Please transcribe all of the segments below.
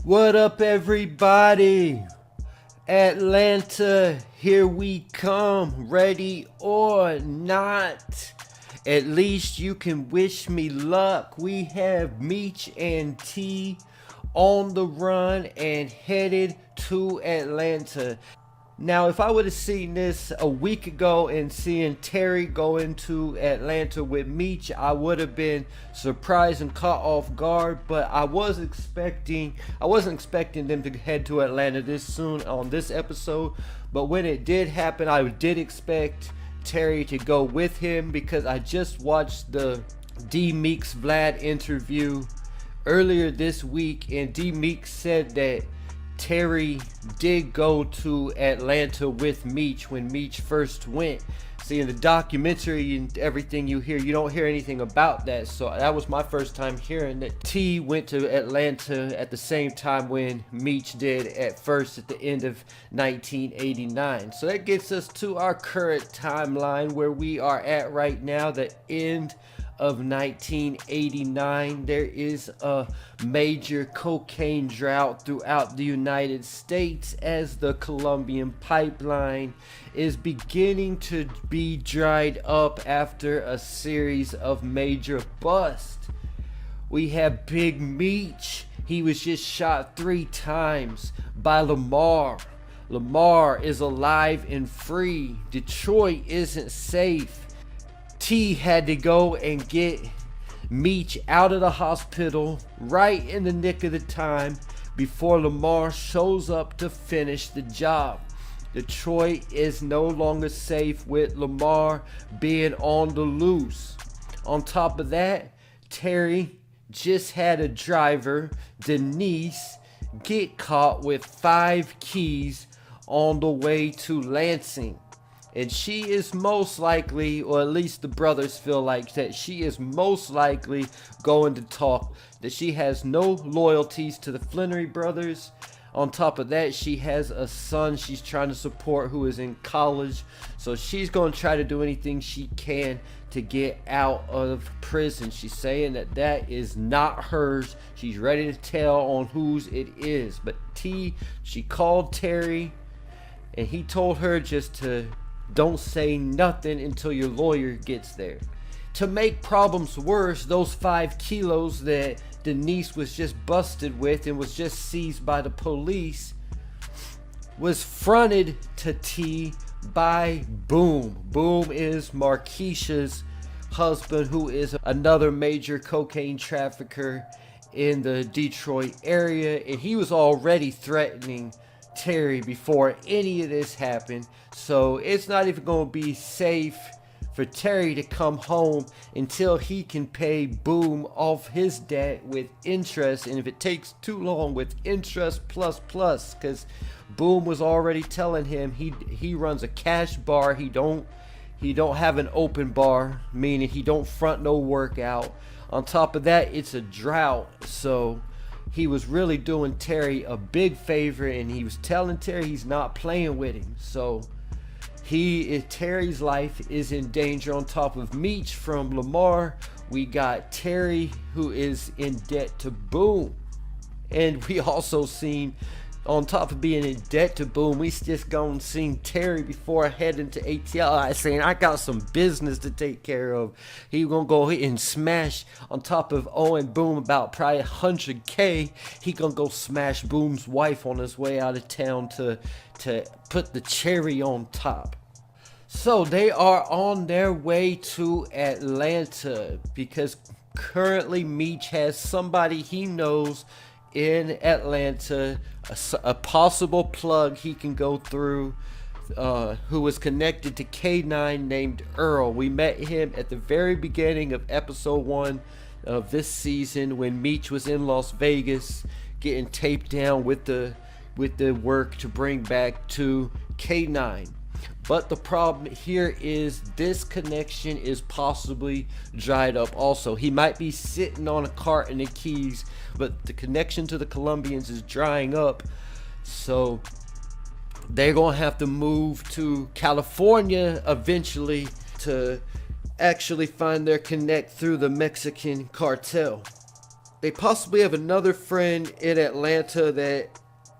What up, everybody? Atlanta, here we come, ready or not. At least you can wish me luck. We have Meech and T on the run and headed to Atlanta. Now, if I would have seen this a week ago and seeing Terry go into Atlanta with Meech, I would have been surprised and caught off guard. But I wasn't expecting them to head to Atlanta this soon on this episode. But when it did happen, I did expect Terry to go with him because I just watched the D Meeks Vlad interview earlier this week, and D Meeks said that Terry did go to Atlanta with Meech when Meech first went. See, in the documentary and everything you hear, you don't hear anything about that. So that was my first time hearing that T went to Atlanta at the same time when Meech did at first at the end of 1989. So that gets us to our current timeline where we are at right now, the end of 1989. There is a major cocaine drought throughout the United States as the Colombian pipeline is beginning to be dried up after a series of major busts. We have Big Meech. He was just shot 3 times by Lamar. Lamar is alive and free. Detroit isn't safe. T had to go and get Meech out of the hospital right in the nick of the time before Lamar shows up to finish the job. Detroit is no longer safe with Lamar being on the loose. On top of that, Terry just had a driver, Denise, get caught with 5 keys on the way to Lansing. And she is most likely, or at least the brothers feel like that she is most likely going to talk that she has no loyalties to the Flannery brothers. On top of that, she has a son she's trying to support who is in college. So she's going to try to do anything she can to get out of prison. She's saying that that is not hers. She's ready to tell on whose it is. But she called Terry and he told her just to don't say nothing until your lawyer gets there. To make problems worse, those 5 kilos that Denise was just busted with and was just seized by the police was fronted to T by Boom. Boom is Marquisha's husband, who is another major cocaine trafficker in the Detroit area, and he was already threatening Terry before any of this happened. So it's not even going to be safe for Terry to come home until he can pay Boom off his debt with interest, and if it takes too long, with interest plus, because Boom was already telling him he runs a cash bar. He don't have an open bar, meaning he don't front no workout. On top of that, it's a drought, so he was really doing Terry a big favor, and he was telling Terry he's not playing with him. So Terry's life is in danger. On top of Meech from Lamar, we got Terry, who is in debt to Boom. And we also seen, on top of being in debt to Boom, we just gone seen Terry before heading to ATL saying, I got some business to take care of. He gonna go ahead and smash, on top of owing Boom about probably 100K, he gonna go smash Boom's wife on his way out of town to put the cherry on top. So they are on their way to Atlanta because currently Meech has somebody he knows in Atlanta, a possible plug he can go through, who is connected to K9 named Earl. We met him at the very beginning of episode 1 of this season when Meech was in Las Vegas getting taped down with the work to bring back to K9. But the problem here is this connection is possibly dried up also. He might be sitting on a cart in the Keys, but the connection to the Colombians is drying up. So they're going to have to move to California eventually to actually find their connect through the Mexican cartel. they possibly have another friend in Atlanta that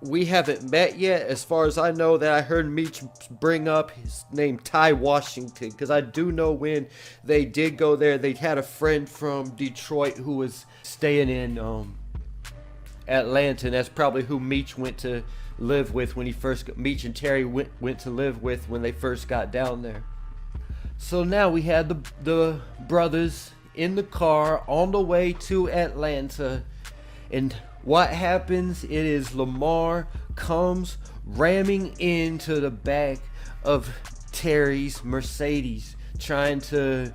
we haven't met yet. As far as I know, that I heard Meech bring up his name, Ty Washington, because I do know when they did go there, they had a friend from Detroit who was staying in Atlanta, and that's probably who Meech went to live with when he first Meech and Terry went to live with when they first got down there. So now we had the brothers in the car on the way to Atlanta, and what happens? It is Lamar comes ramming into the back of Terry's Mercedes, trying to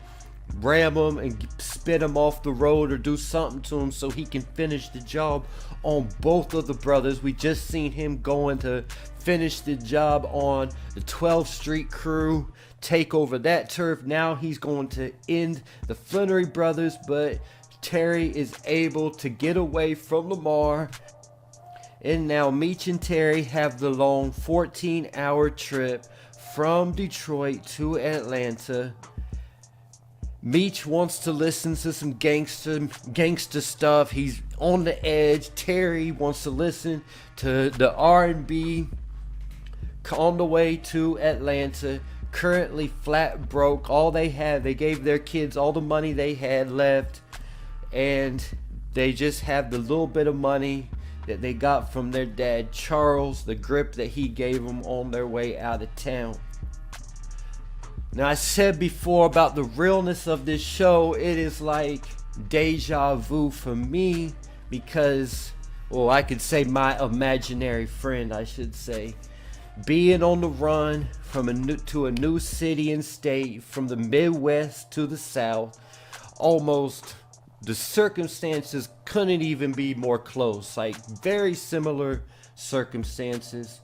ram him and spit him off the road or do something to him so he can finish the job on both of the brothers. We just seen him going to finish the job on the 12th Street crew, take over that turf. Now he's going to end the Flannery brothers, but Terry is able to get away from Lamar, and now Meech and Terry have the long 14-hour trip from Detroit to Atlanta. Meech wants to listen to some gangster stuff. He's on the edge. Terry wants to listen to the R&B. On the way to Atlanta, currently flat broke. All they had, they gave their kids all the money they had left, and they just have the little bit of money that they got from their dad Charles, the grip that he gave them on their way out of town. Now, I said before about the realness of this show, it is like deja vu for me, because, well, I could say my imaginary friend, I should say, being on the run from to a new city and state, from the Midwest to the South. Almost the circumstances couldn't even be more close, like very similar circumstances.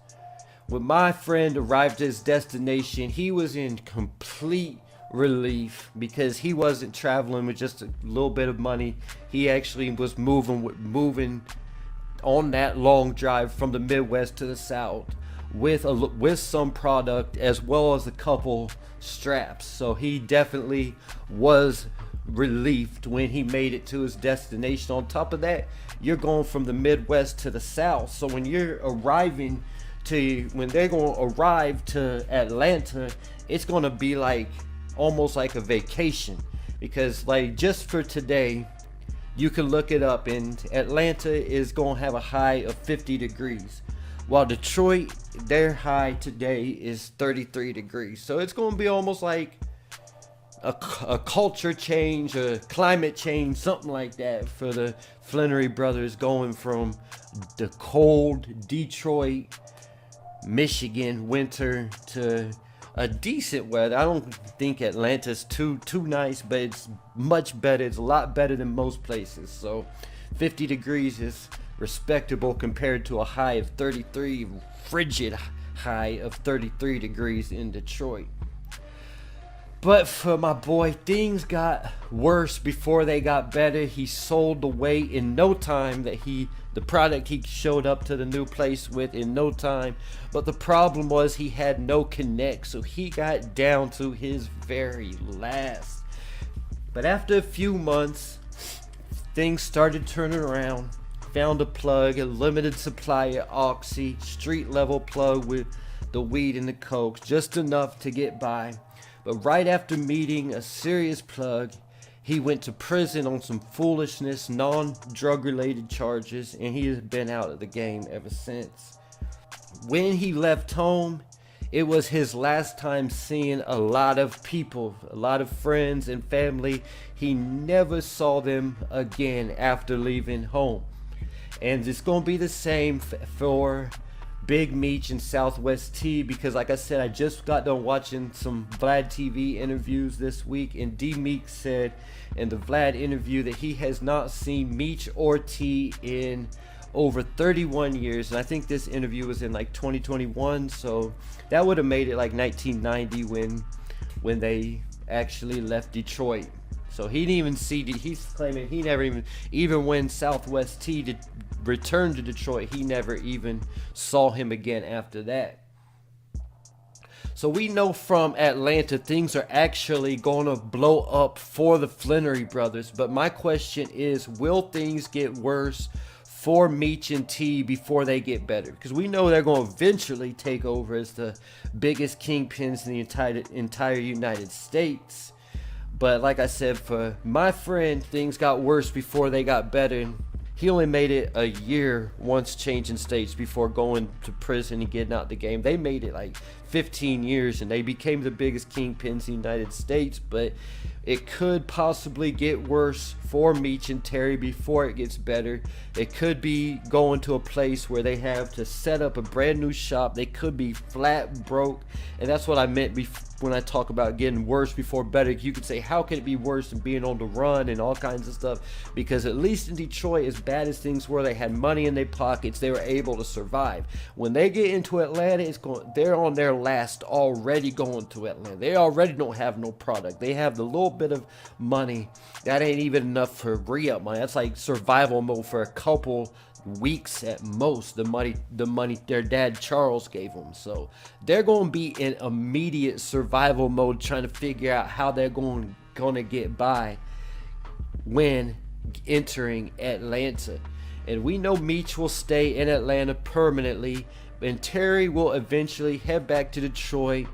When my friend arrived at his destination, he was in complete relief because he wasn't traveling with just a little bit of money. He actually was moving on that long drive from the Midwest to the South with some product as well as a couple straps. So he definitely was relieved when he made it to his destination. On top of that, you're going from the Midwest to the South, so when you're arriving when they're going to arrive to Atlanta, it's going to be like almost like a vacation, because like just for today, you can look it up, and Atlanta is going to have a high of 50 degrees, while Detroit, their high today is 33 degrees. So it's going to be almost like a culture change, a climate change, something like that for the Flannery brothers, going from the cold Detroit, Michigan winter to a decent weather. I don't think Atlanta's too nice, but it's much better. It's a lot better than most places. So 50 degrees is respectable compared to a high of 33, frigid high of 33 degrees in Detroit. But for my boy, things got worse before they got better. He sold the weight in no time, the product he showed up to the new place with in no time. But the problem was he had no connect, so he got down to his very last. But after a few months, things started turning around. Found a plug, a limited supply of Oxy, street level plug with the weed and the coke, just enough to get by. But right after meeting a serious plug, he went to prison on some foolishness, non-drug related charges, and he has been out of the game ever since. When he left home, it was his last time seeing a lot of people, a lot of friends and family. He never saw them again after leaving home. And it's going to be the same for Big Meech and Southwest T, because like I said, I just got done watching some Vlad TV interviews this week, and D Meek said in the Vlad interview that he has not seen Meech or T in over 31 years, and I think this interview was in like 2021, so that would have made it like 1990 when they actually left Detroit. So he didn't even see, he's claiming he never even when Southwest T returned to Detroit, he never even saw him again after that. So we know from Atlanta things are actually going to blow up for the Flannery brothers. But my question is, will things get worse for Meech and T before they get better? Because we know they're going to eventually take over as the biggest kingpins in the entire United States. But like I said, for my friend, things got worse before they got better. He only made it a year once changing states before going to prison and getting out the game. They made it like 15 years and they became the biggest kingpins in the United States. But it could possibly get worse for Meech and Terry before it gets better. It could be going to a place where they have to set up a brand new shop. They could be flat broke. And that's what I meant when I talk about getting worse before better. You could say, how can it be worse than being on the run and all kinds of stuff? Because at least in Detroit, as bad as things were, they had money in their pockets. They were able to survive. When they get into Atlanta, they're on their last already going to Atlanta. They already don't have no product. They have the little bit of money that ain't even enough for re-up money. That's like survival mode for a couple weeks at most. The money their dad Charles gave them. So they're going to be in immediate survival mode, trying to figure out how they're going to get by when entering Atlanta. And we know Meech will stay in Atlanta permanently, and Terry will eventually head back to Detroit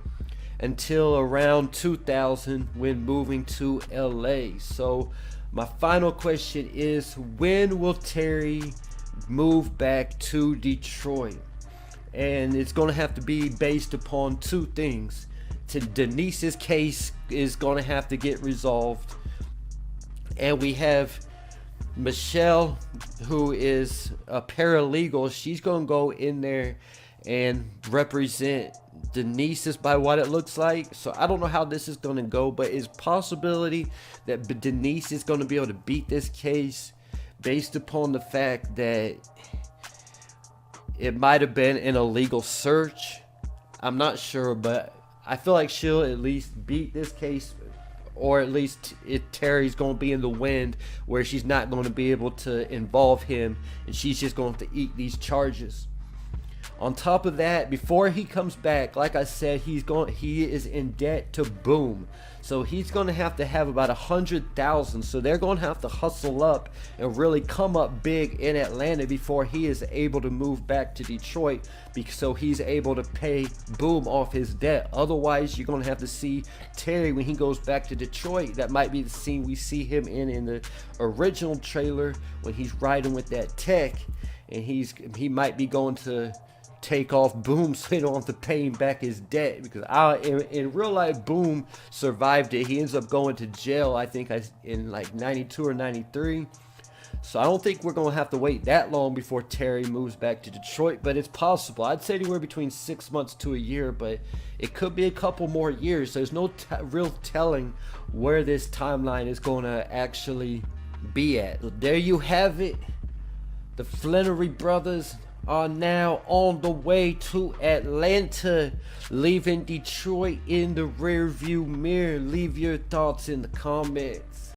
until around 2000 when moving to LA. So my final question is, when will Terry move back to Detroit? And it's going to have to be based upon two things. Denise's case is going to have to get resolved, and we have Michelle, who is a paralegal. She's going to go in there and represent Denise, by what it looks like. So I don't know how this is going to go, but it's possibility that Denise is going to be able to beat this case based upon the fact that it might have been an illegal search. I'm not sure, but I feel like she'll at least beat this case, or at least Terry's going to be in the wind where she's not going to be able to involve him, and she's just going to have to eat these charges. On top of that, before he comes back, like I said, he is in debt to Boom. So he's going to have about 100,000. So they're going to have to hustle up and really come up big in Atlanta before he is able to move back to Detroit, so he's able to pay Boom off his debt. Otherwise, you're going to have to see Terry when he goes back to Detroit. That might be the scene we see him in the original trailer when he's riding with that tech, and he might be going to take off Boom so they don't have to pay him back his debt, because in real life Boom survived it. He ends up going to jail, I think in like 92 or 93. So I don't think we're going to have to wait that long before Terry moves back to Detroit, but it's possible. I'd say anywhere between 6 months to a year, but it could be a couple more years. There's no real telling where this timeline is going to actually be at. So there you have it. The Flannery brothers are now on the way to Atlanta, leaving Detroit in the rear view mirror. Leave your thoughts in the comments.